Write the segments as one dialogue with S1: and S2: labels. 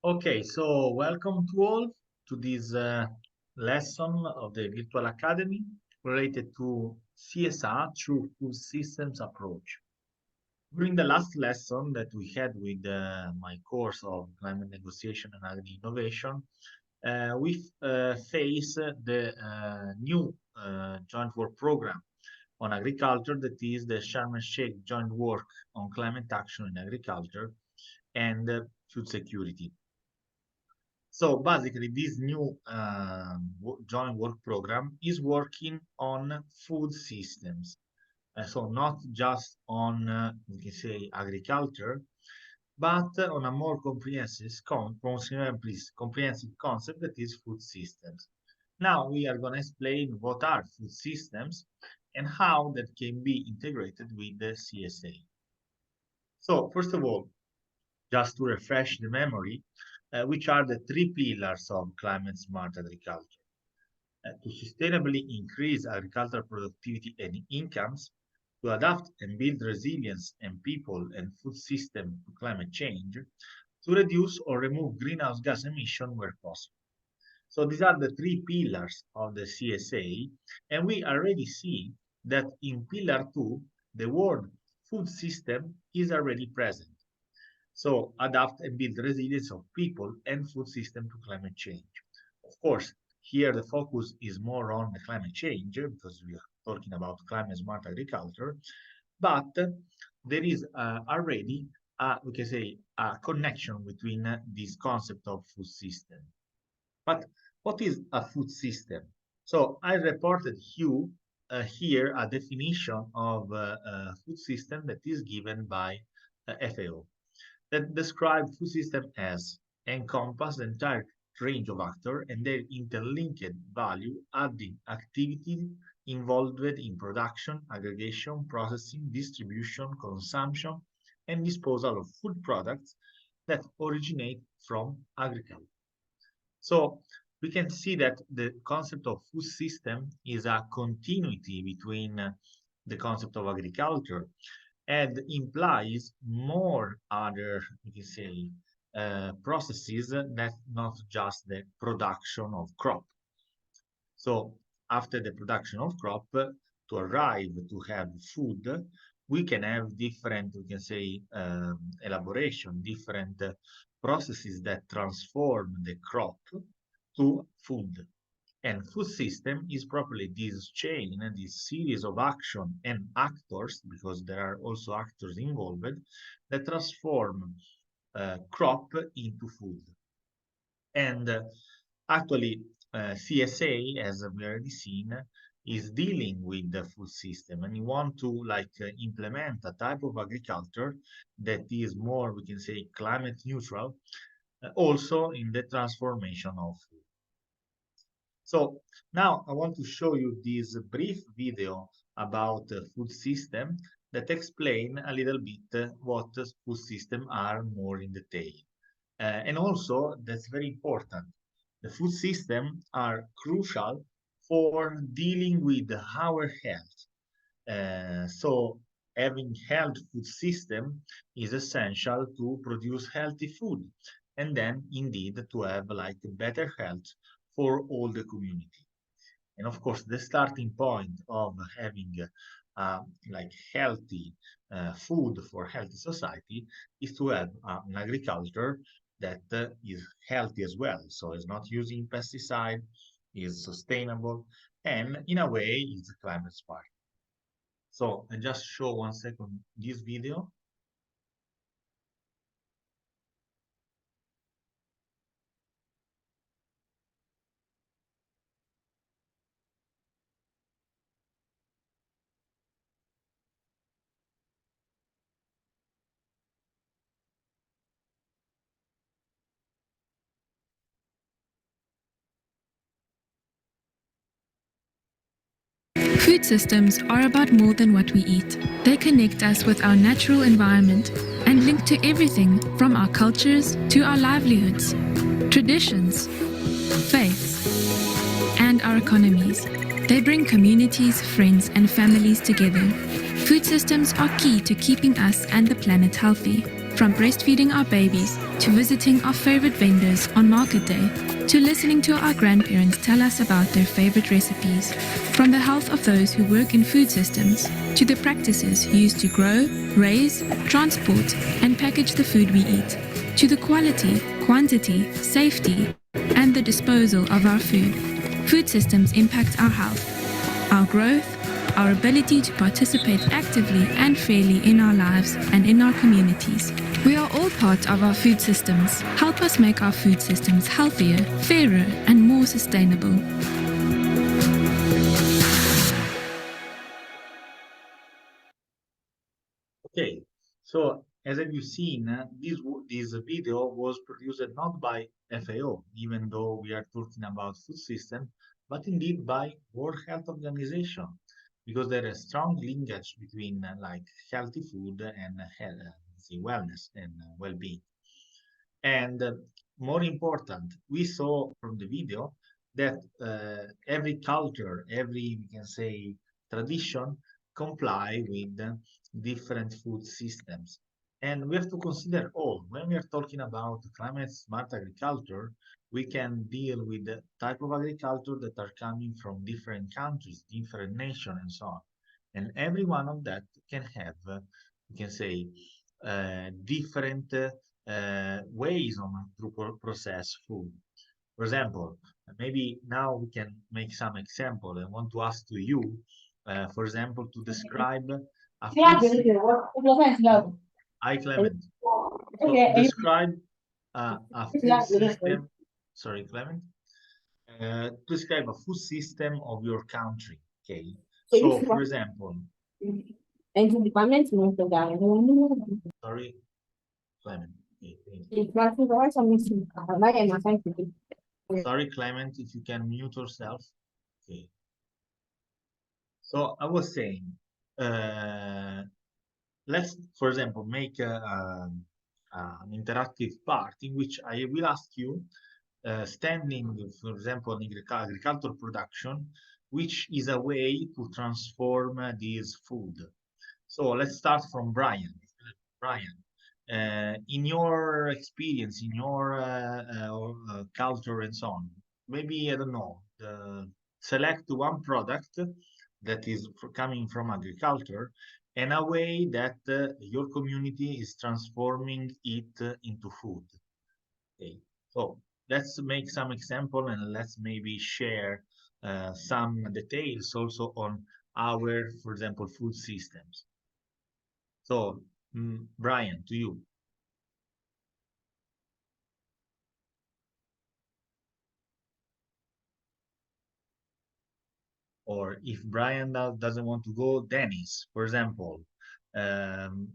S1: Okay, so welcome to all to this lesson of the Virtual Academy related to CSA, True Food Systems Approach. During the last lesson that we had with my course of climate negotiation and agri innovation, we face the new joint work program on agriculture, that is the Sharm el-Sheikh Joint Work on Climate Action in Agriculture and Food Security. So basically, this new joint work program is working on food systems. So not just on, we can say, agriculture, but on a more comprehensive concept that is food systems. Now we are going to explain what are food systems and how that can be integrated with the CSA. So first of all, just to refresh the memory, which are the three pillars of climate smart agriculture. To sustainably increase agricultural productivity and incomes, to adapt and build resilience and people and food system to climate change, to reduce or remove greenhouse gas emission where possible. So these are the three pillars of the CSA, and we already see that in pillar 2, the word food system is already present. So adapt and build resilience of people and food system to climate change. Of course, here the focus is more on the climate change because we are talking about climate smart agriculture, but there is already, we can say, a connection between this concept of food system. But what is a food system? So I reported you here a definition of a food system that is given by FAO that describe food system as encompass the entire range of actors and their interlinked value adding activity involved in production, aggregation, processing, distribution, consumption, and disposal of food products that originate from agriculture. So we can see that the concept of food system is a continuity between the concept of agriculture and implies more other, we can say, processes that not just the production of crop. So after the production of crop, to arrive to have food, we can have different, we can say, elaboration, different processes that transform the crop to food. And food system is properly this chain and this series of action and actors, because there are also actors involved, that transform crop into food. And actually, CSA, as we already seen, is dealing with the food system, and you want to implement a type of agriculture that is more, we can say, climate neutral, also in the transformation of food. So now I want to show you this brief video about the food system that explain a little bit what food systems are more in detail. And also, that's very important, the food systems are crucial for dealing with our health. So having health food system is essential to produce healthy food and then indeed to have better health for all the community. And of course, the starting point of having healthy food for healthy society is to have an agriculture that is healthy as well. So it's not using pesticide, is sustainable, and in a way is climate smart. So I just show 1 second this video.
S2: Food systems are about more than what we eat. They connect us with our natural environment and link to everything from our cultures to our livelihoods, traditions, faiths, and our economies. They bring communities, friends, and families together. Food systems are key to keeping us and the planet healthy. From breastfeeding our babies, to visiting our favorite vendors on market day, to listening to our grandparents tell us about their favorite recipes. From the health of those who work in food systems, to the practices used to grow, raise, transport, and package the food we eat, to the quality, quantity, safety, and the disposal of our food. Food systems impact our health, our growth, our ability to participate actively and fairly in our lives and in our communities. We are all part of our food systems. Help us make our food systems healthier, fairer, and more sustainable.
S1: Okay, so as you've seen, this video was produced not by FAO, even though we are talking about food system, but indeed by World Health Organization, because there is strong linkage between like healthy food and wellness and well-being. And more important, we saw from the video that every culture, every, we can say, tradition comply with different food systems. And we have to consider all. When we are talking about climate smart agriculture, we can deal with the type of agriculture that are coming from different countries, different nations, and so on. And every one of that can have, we can say, different ways on to process food. For example, maybe now we can make some example. I want to ask to you, for example, to describe a food system. Hi, Clement. So to describe a food system, sorry, Clement, describe a food system of your country. Okay. So, for example, sorry, Clement. Okay, sorry, Clement, if you can mute yourself. Okay. So I was saying, let's, for example, make an interactive part in which I will ask you, standing, for example, in agricultural production, which is a way to transform this food. So let's start from Brian. Brian, in your experience, in your culture and so on, maybe, I don't know, select one product that is coming from agriculture and a way that your community is transforming it into food. Okay, so let's make some example and let's maybe share some details also on our, for example, food systems. So, Brian, to you. Or if Brian doesn't want to go, Dennis, for example, um,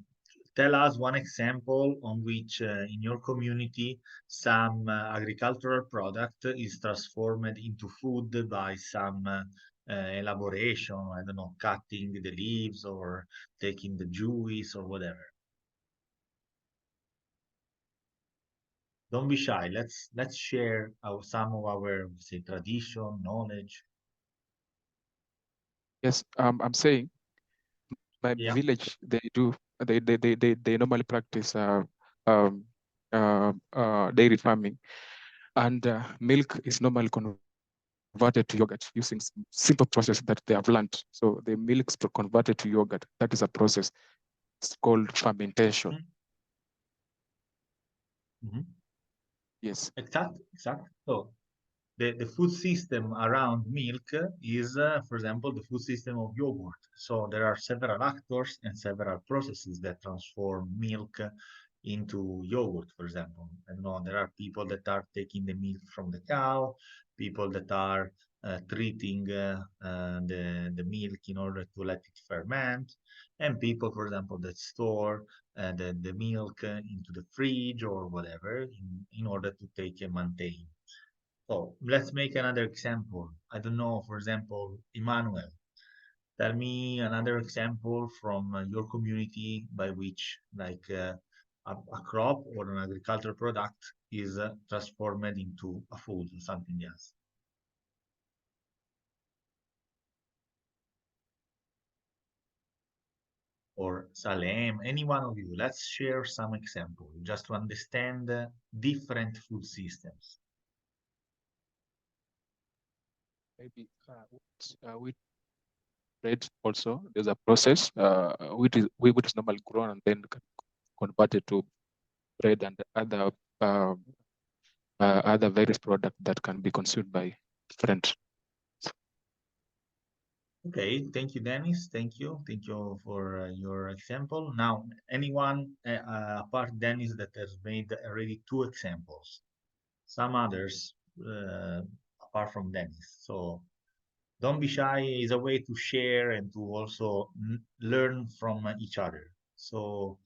S1: tell us one example on which in your community some agricultural product is transformed into food by some elaboration, I don't know, cutting the leaves or taking the juice or whatever. Don't be shy. Let's share some of our, say, tradition, knowledge.
S3: Yes, I'm saying my village, they normally practice dairy farming, and milk is normally converted to yogurt using simple process that they have learned. So the milk is converted to yogurt. That is a process. It's called fermentation.
S1: Mm-hmm.
S3: Yes.
S1: Exactly. So the food system around milk is, for example, the food system of yogurt. So there are several actors and several processes that transform milk into yogurt, for example. And no, there are people that are taking the milk from the cow, people that are treating the milk in order to let it ferment, and people, for example, that store the milk into the fridge or whatever in order to take and maintain. So let's make another example. I don't know, for example, Emmanuel, tell me another example from your community by which like a crop or an agricultural product is transformed into a food or something else. or Salem, any one of you, let's share some example just to understand different food systems.
S3: Maybe with bread also, there's a process. Wheat is normally grown and then converted to bread and other various products that can be consumed by different.
S1: Okay, thank you, Dennis. Thank you for your example. Now, anyone apart Dennis that has made already 2 examples, some others apart from Dennis. So don't be shy. Is a way to share and to also learn from each other. So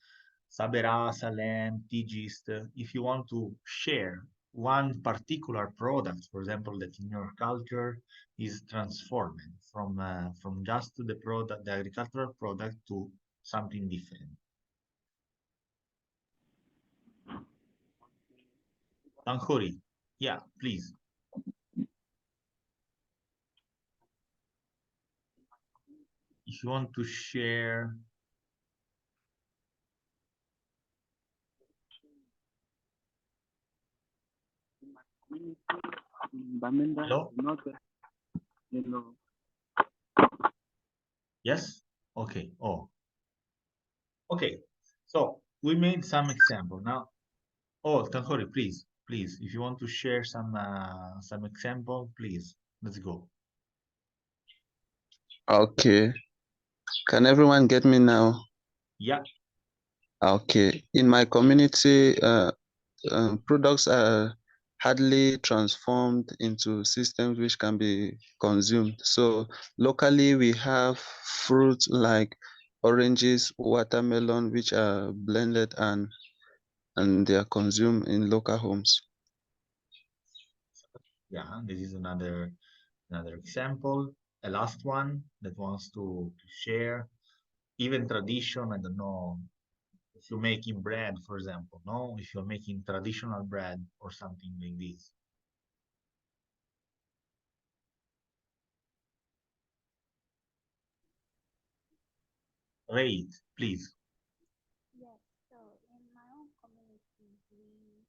S1: Sabera, Salem, Tigist, if you want to share one particular product, for example, that in your culture is transformed from just the product, the agricultural product, to something different. Tanjori, yeah, please. If you want to share. Hello?
S4: Hello.
S1: Yes? Okay. Oh. Okay. So we made some example. Now, oh, Tanjori, please, if you want to share some example, please, let's go.
S4: Okay. Can everyone get me now?
S1: Yeah.
S4: Okay. In my community, products are hardly transformed into systems which can be consumed. So locally, we have fruits like oranges, watermelon, which are blended and they are consumed in local homes.
S1: Yeah, this is another example. A last one that wants to share. Even tradition, I don't know, if you're making bread, for example, no? If you're making traditional bread or something like this. Right, please.
S5: Yes, so in my own community, we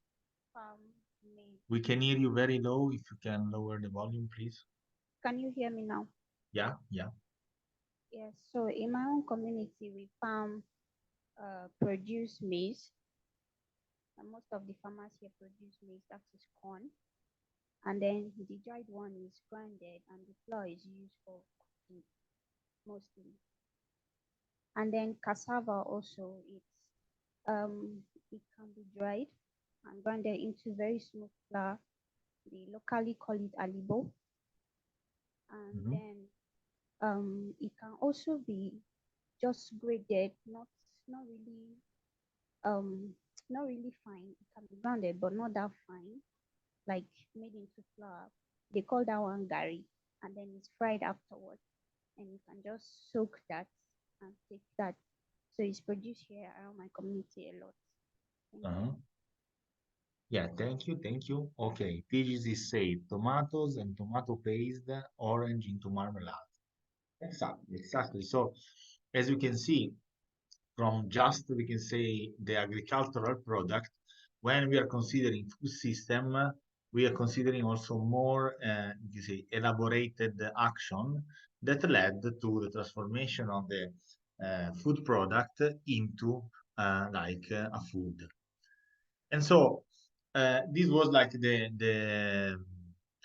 S5: farm maize.
S1: We can hear you very low. If you can lower the volume, please.
S5: Can you hear me now?
S1: Yeah, yeah.
S5: Yes, so in my own community, we produce maize. And most of the farmers here produce maize, that is corn. And then the dried one is grinded, and the flour is used for cooking mostly. And then cassava also, it can be dried and grinded into very smooth flour. They locally call it alibo. And then it can also be just grated, not really um not really fine. It can be grounded but not that fine, like made into flour. They call that one gari, and then it's fried afterwards. And you can just soak that and take that. So it's produced here around my community a lot. Thank you.
S1: Yeah, thank you. Okay, Tigis is said tomatoes and tomato paste, orange into marmalade. Exactly. So, as you can see, from just, we can say, the agricultural product, when we are considering food system, we are considering also more, you say, elaborated action that led to the transformation of the food product into a food. And so this was like the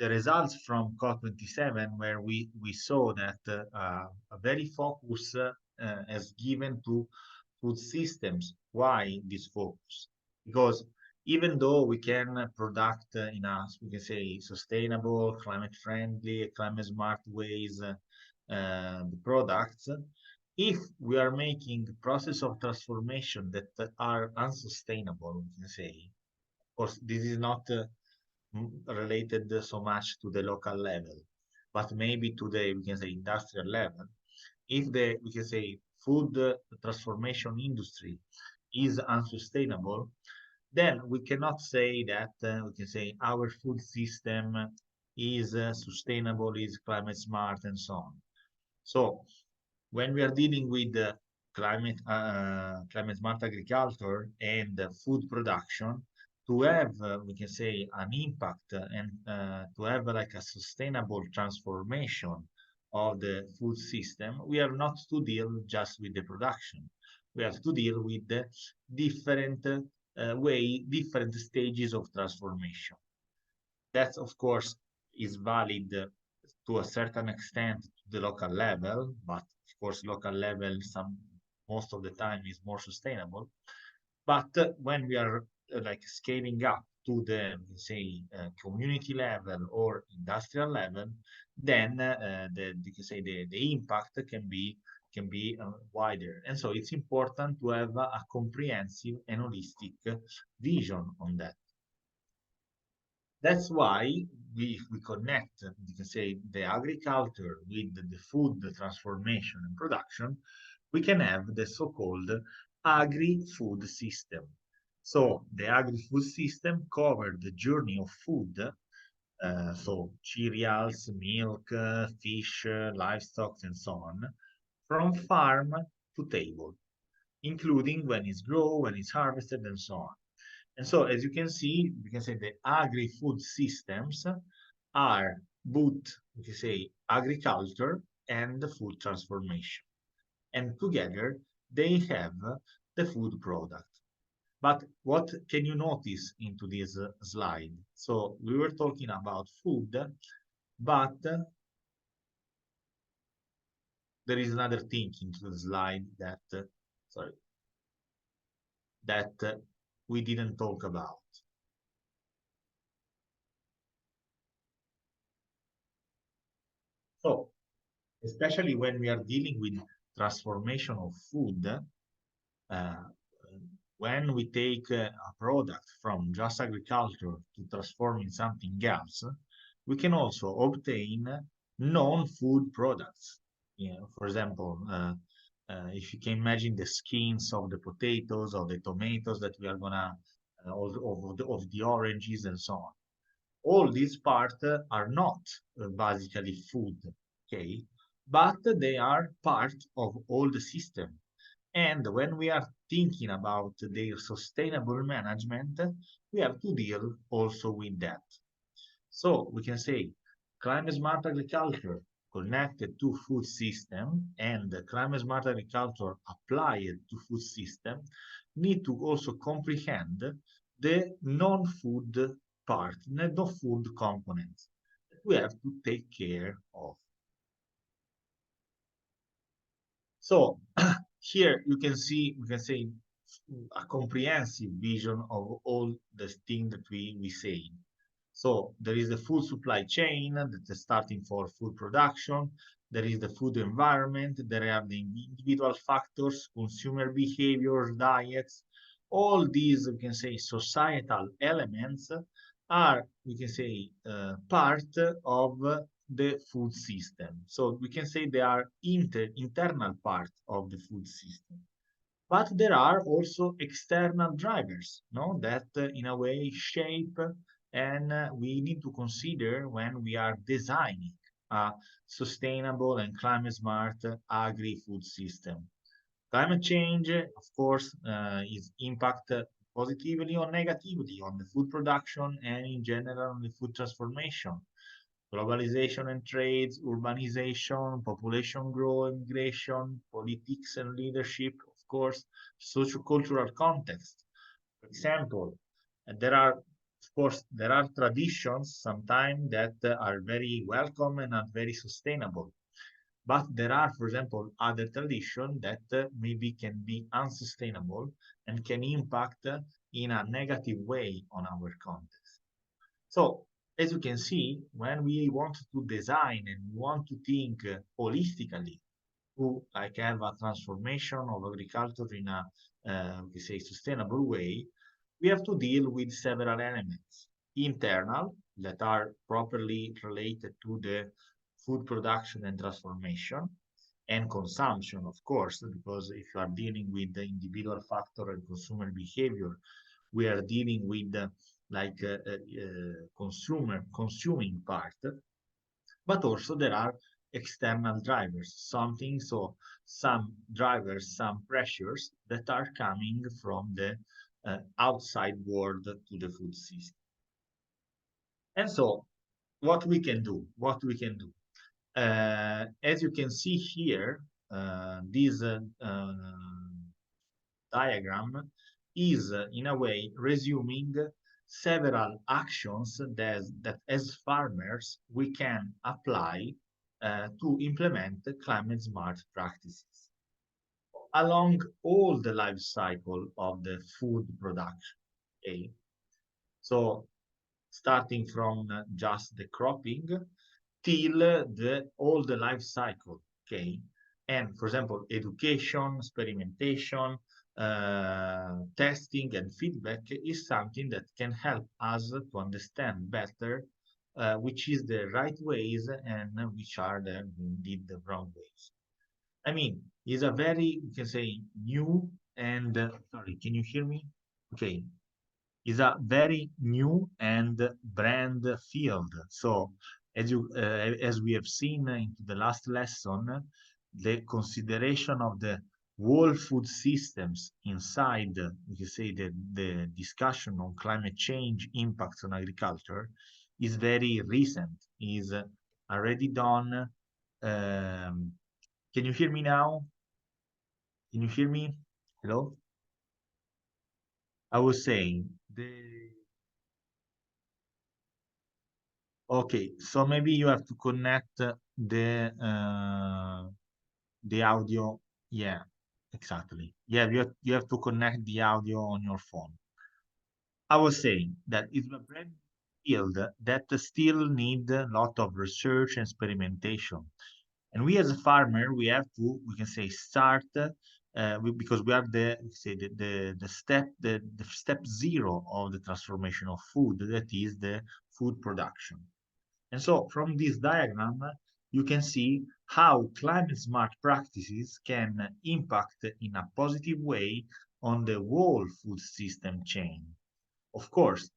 S1: results from COP27, where we saw that a very focus is given to food systems. Why this focus? Because even though we can product in a, we can say, sustainable, climate friendly, climate smart ways the products, if we are making process of transformation that are unsustainable, we can say, of course, this is not related so much to the local level, but maybe to the, we can say, industrial level. If the, we can say, food transformation industry is unsustainable, then we cannot say that we can say our food system is sustainable, is climate smart, and so on. So when we are dealing with climate smart agriculture and food production to have, we can say, an impact and to have like a sustainable transformation of the food system, we have not to deal just with the production. We have to deal with the different different stages of transformation. That, of course, is valid to a certain extent to the local level, but of course, local level most of the time is more sustainable. But when we are like scaling up to the, say, community level or industrial level, then the impact can be wider. And so it's important to have a comprehensive and holistic vision on that. That's why we connect, you can say, the agriculture with the food transformation and production, we can have the so-called agri-food system. So the agri-food system covers the journey of food, so cereals, milk, fish, livestock, and so on, from farm to table, including when it's grown, when it's harvested, and so on. And so, as you can see, we can say the agri-food systems are both, we can say, agriculture and the food transformation. And together, they have the food product. But what can you notice into this slide? So we were talking about food, but there is another thing into the slide that, that we didn't talk about. So, especially when we are dealing with transformation of food, when we take a product from just agriculture to transform in something else, we can also obtain non-food products. For example, if you can imagine the skins of the potatoes or the tomatoes that we are gonna, of the oranges and so on. All these parts are not basically food, okay? But they are part of all the system. And when we are thinking about their sustainable management, we have to deal also with that. So we can say climate smart agriculture connected to food system and climate smart agriculture applied to food system need to also comprehend the non-food part, the non-food components that we have to take care of. So here you can see, we can say, a comprehensive vision of all the things that we say. So there is the food supply chain that is starting for food production. There is the food environment. There are the individual factors, consumer behaviors, diets. All these, we can say, societal elements are, we can say, part of the food system. So we can say they are internal part of the food system. But there are also external drivers, no, that in a way shape and we need to consider when we are designing a sustainable and climate smart agri-food system. Climate change, of course, is impact positively or negatively on the food production and in general on the food transformation. Globalization and trades, urbanization, population growth, immigration, politics and leadership, of course, sociocultural context. For example, there are, of course, there are traditions sometimes that are very welcome and are very sustainable. But there are, for example, other traditions that maybe can be unsustainable and can impact in a negative way on our context. So, as you can see, when we want to design and want to think holistically to like have a transformation of agriculture in a, we say, sustainable way, we have to deal with several elements. Internal, that are properly related to the food production and transformation, and consumption, of course, because if you are dealing with the individual factor and consumer behavior, we are dealing with consuming part. But also there are external drivers, something, so some drivers, some pressures that are coming from the outside world to the food system. And so what we can do, as you can see here, this diagram is in a way resuming several actions that as farmers we can apply to implement climate smart practices along all the life cycle of the food production. Okay, so starting from just the cropping till all the life cycle. Okay, and for example, education, experimentation, testing, and feedback is something that can help us to understand better which is the right ways and which are the indeed the wrong ways. I mean, it's a very, you can say, new and sorry, can you hear me? Okay, is a very new and brand field. So as we have seen in the last lesson, the consideration of the whole food systems inside, we can say the discussion on climate change impacts on agriculture is very recent, is already done. Can you hear me now? Can you hear me? Hello? I was saying okay, so maybe you have to connect the audio. Yeah, exactly. Yeah, you have to connect the audio on your phone. I was saying that it's a brand field that still need a lot of research and experimentation. And we as a farmer, we have to, we can say, start because we are the step zero of the transformation of food, that is the food production. And so from this diagram, you can see how climate smart practices can impact in a positive way on the whole food system chain. Of course,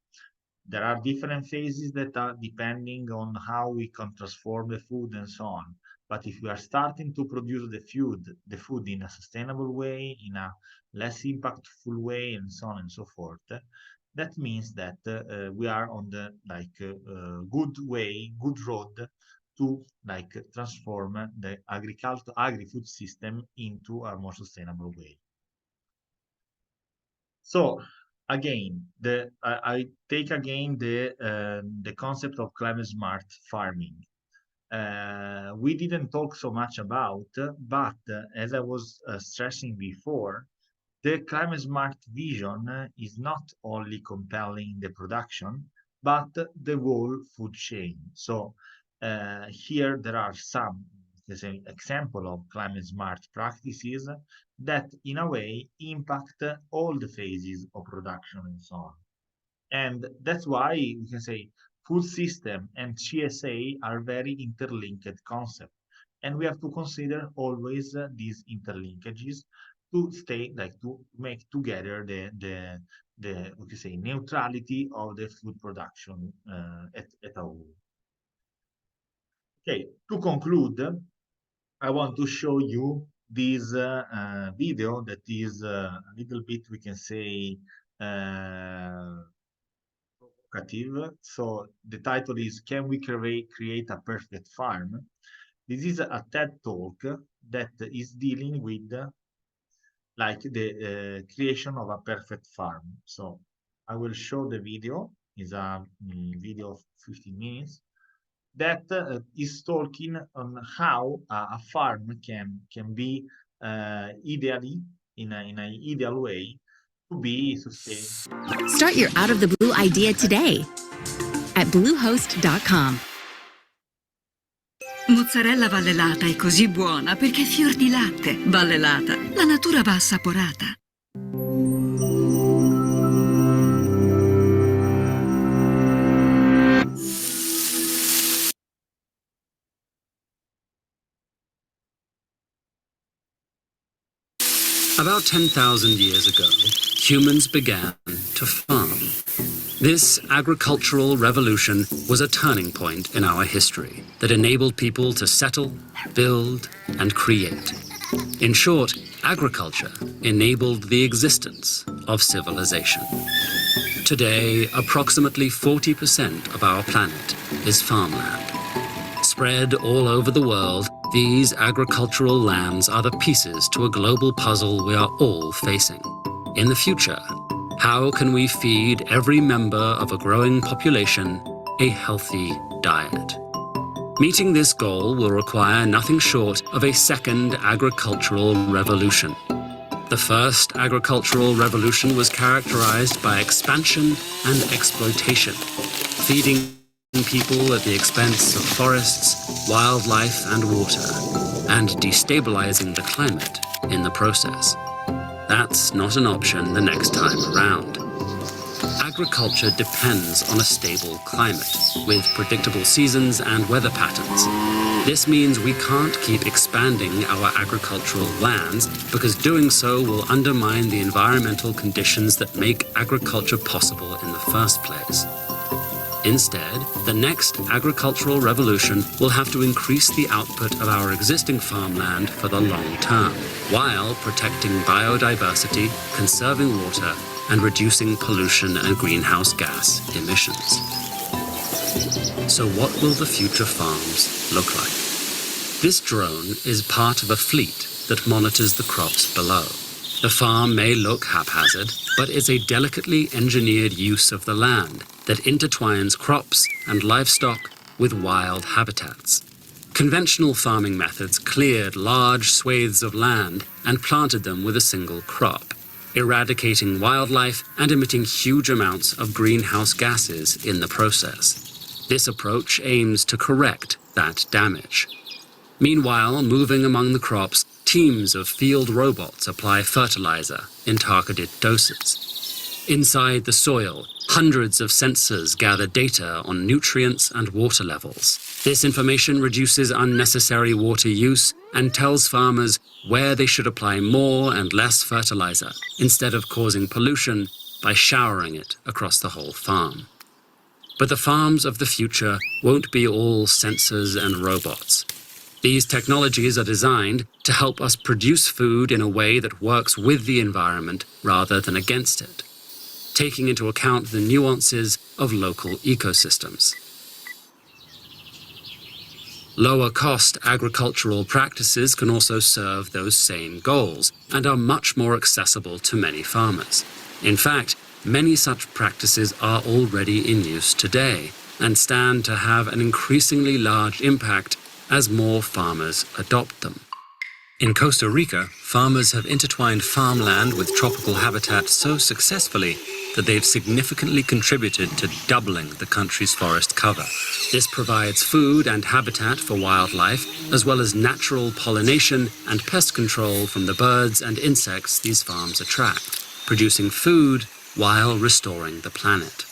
S1: there are different phases that are depending on how we can transform the food and so on. But if we are starting to produce the food in a sustainable way, in a less impactful way, and so on and so forth, that means that we are on the good way, good road to transform the agri-food system into a more sustainable way. So again, I take again the concept of climate smart farming. We didn't talk so much about, but as I was stressing before, the climate smart vision is not only compelling the production, but the whole food chain. So here there are some example of climate smart practices that in a way impact all the phases of production and so on. And that's why we can say food system and CSA are very interlinked concepts. And we have to consider always these interlinkages to stay to make together the we can say neutrality of the food production at all. Okay, to conclude, I want to show you this video that is a little bit, we can say, provocative. So the title is, Can We Create a Perfect Farm? This is a TED Talk that is dealing with the creation of a perfect farm. So I will show the video. It's a video of 15 minutes that is talking on how a farm can be ideally in an ideal way to be sustainable.
S6: Start your out of the blue idea today at bluehost.com.
S7: Mozzarella vallelata è così buona perché è fior di latte. Vallelata, la natura va assaporata.
S8: About 10,000 years ago, humans began to farm. This agricultural revolution was a turning point in our history that enabled people to settle, build, and create. In short, agriculture enabled the existence of civilization. Today, approximately 40% of our planet is farmland. Spread all over the world, these agricultural lands are the pieces to a global puzzle we are all facing. In the future, how can we feed every member of a growing population a healthy diet? Meeting this goal will require nothing short of a second agricultural revolution. The first agricultural revolution was characterized by expansion and exploitation, feeding people at the expense of forests, wildlife, and water, and destabilizing the climate in the process. That's not an option the next time around. Agriculture depends on a stable climate, with predictable seasons and weather patterns. This means we can't keep expanding our agricultural lands because doing so will undermine the environmental conditions that make agriculture possible in the first place. Instead, the next agricultural revolution will have to increase the output of our existing farmland for the long term, while protecting biodiversity, conserving water, and reducing pollution and greenhouse gas emissions. So what will the future farms look like? This drone is part of a fleet that monitors the crops below. The farm may look haphazard, but is a delicately engineered use of the land that intertwines crops and livestock with wild habitats. Conventional farming methods cleared large swathes of land and planted them with a single crop, eradicating wildlife and emitting huge amounts of greenhouse gases in the process. This approach aims to correct that damage. Meanwhile, moving among the crops, teams of field robots apply fertilizer in targeted doses. Inside the soil, hundreds of sensors gather data on nutrients and water levels. This information reduces unnecessary water use and tells farmers where they should apply more and less fertilizer, instead of causing pollution by showering it across the whole farm. But the farms of the future won't be all sensors and robots. These technologies are designed to help us produce food in a way that works with the environment rather than against it, taking into account the nuances of local ecosystems. Lower-cost agricultural practices can also serve those same goals and are much more accessible to many farmers. In fact, many such practices are already in use today and stand to have an increasingly large impact as more farmers adopt them. In Costa Rica, farmers have intertwined farmland with tropical habitat so successfully that they've significantly contributed to doubling the country's forest cover. This provides food and habitat for wildlife, as well as natural pollination and pest control from the birds and insects these farms attract, producing food while restoring the planet.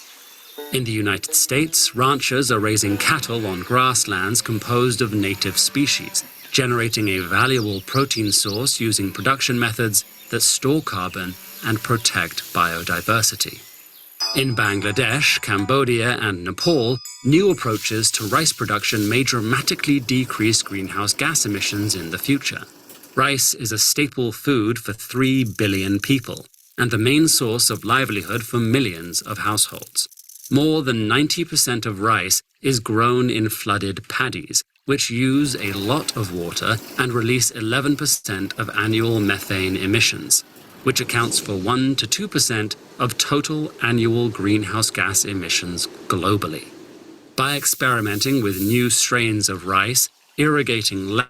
S8: In the United States, ranchers are raising cattle on grasslands composed of native species, generating a valuable protein source using production methods that store carbon and protect biodiversity. In Bangladesh, Cambodia, and Nepal, new approaches to rice production may dramatically decrease greenhouse gas emissions in the future. Rice is a staple food for 3 billion people, and the main source of livelihood for millions of households. More than 90% of rice is grown in flooded paddies, which use a lot of water and release 11% of annual methane emissions, which accounts for 1 to 2% of total annual greenhouse gas emissions globally. By experimenting with new strains of rice, irrigating less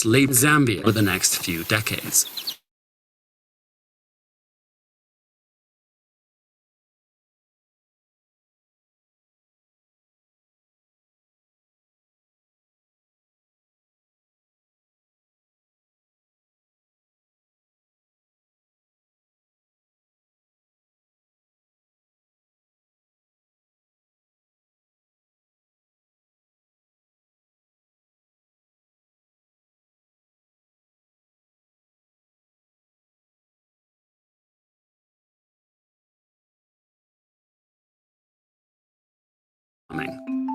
S8: labor in Zambia for the next few decades. farming.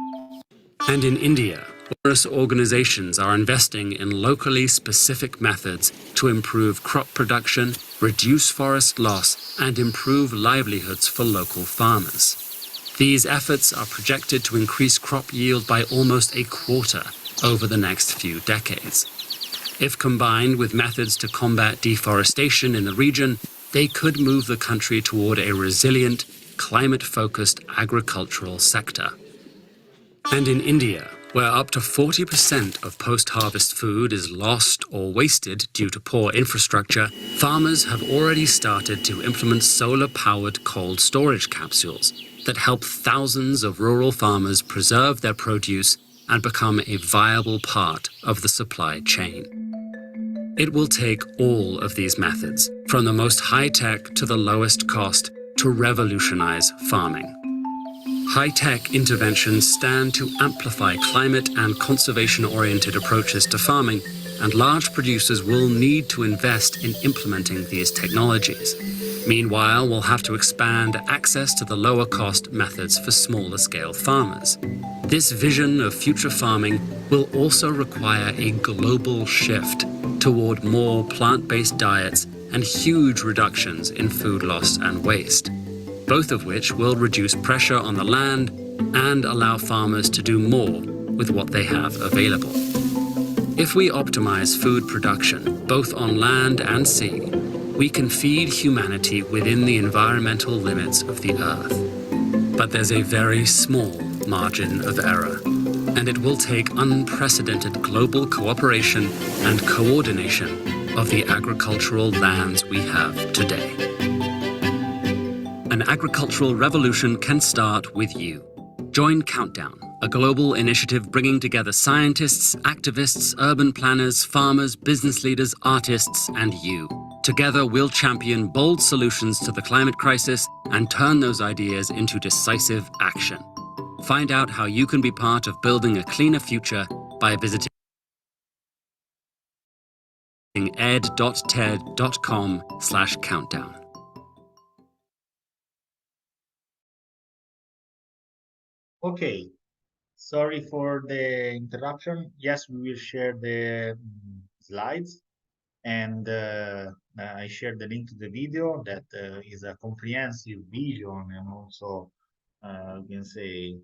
S8: And in India, numerous organizations are investing in locally specific methods to improve crop production, reduce forest loss, and improve livelihoods for local farmers. These efforts are projected to increase crop yield by almost a quarter over the next few decades. If combined with methods to combat deforestation in the region, they could move the country toward a resilient, climate-focused agricultural sector. And in India, where up to 40% of post-harvest food is lost or wasted due to poor infrastructure, farmers have already started to implement solar-powered cold storage capsules that help thousands of rural farmers preserve their produce and become a viable part of the supply chain. It will take all of these methods, from the most high-tech to the lowest cost, to revolutionize farming. High-tech interventions stand to amplify climate and conservation-oriented approaches to farming, and large producers will need to invest in implementing these technologies. Meanwhile, we'll have to expand access to the lower-cost methods for smaller-scale farmers. This vision of future farming will also require a global shift toward more plant-based diets and huge reductions in food loss and waste, both of which will reduce pressure on the land and allow farmers to do more with what they have available. If we optimize food production, both on land and sea, we can feed humanity within the environmental limits of the Earth. But there's a very small margin of error, and it will take unprecedented global cooperation and coordination of the agricultural lands we have today. An agricultural revolution can start with you. Join Countdown, a global initiative bringing together scientists, activists, urban planners, farmers, business leaders, artists, and you. Together, we'll champion bold solutions to the climate crisis and turn those ideas into decisive action. Find out how you can be part of building a cleaner future by visiting ed.ted.com/countdown.
S1: Okay, sorry for the interruption. Yes, we will share the slides, and I shared the link to the video that is a comprehensive vision and also, you can say,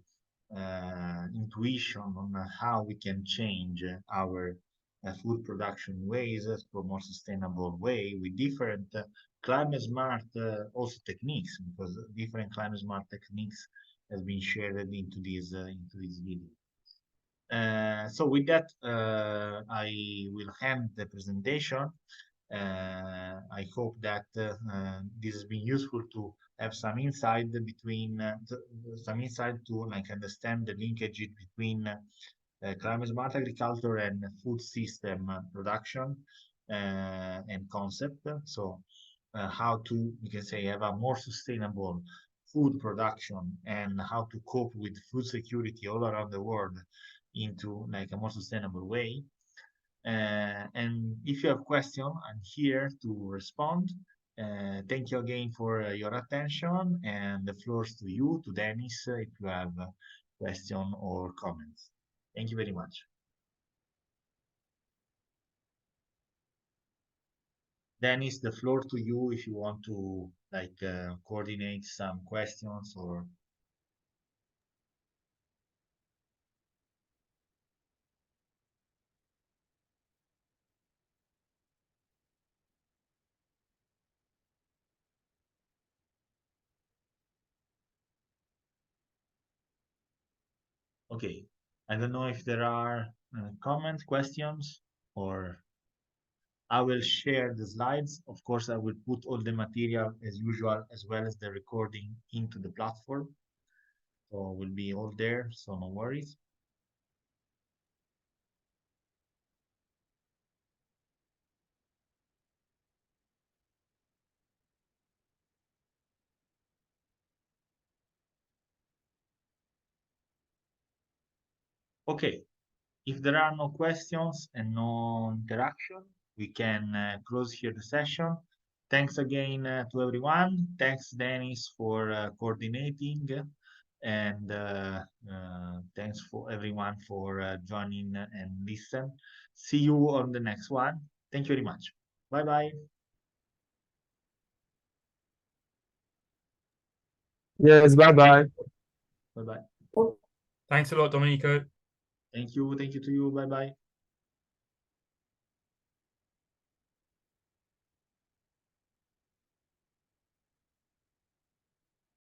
S1: intuition on how we can change our food production ways to a more sustainable way with different climate smart also techniques, because different climate smart techniques has been shared into this video. So with that, I will end the presentation. I hope that this has been useful to have some insight between some insight to like understand the linkage between climate smart agriculture and food system production and concept. So how to, you can say, have a more sustainable food production and how to cope with food security all around the world into like a more sustainable way. And if you have questions, I'm here to respond. Thank you again for your attention, and the floor is to you, to Dennis, if you have a question or comments. Thank you very much. Dennis, the floor to you if you want to like coordinate some questions or. Okay, I don't know if there are comments, questions, or I will share the slides. Of course, I will put all the material as usual, as well as the recording into the platform. So will be all there, so no worries. Okay, if there are no questions and no interaction, we can close here the session. Thanks again to everyone. Thanks, Dennis, for coordinating And thanks for everyone for joining and listen. See you on the next one. Thank you very much. Bye bye.
S9: Yes, bye bye.
S1: Bye bye.
S10: Thanks a lot, Domenico.
S1: Thank you to you. Bye bye.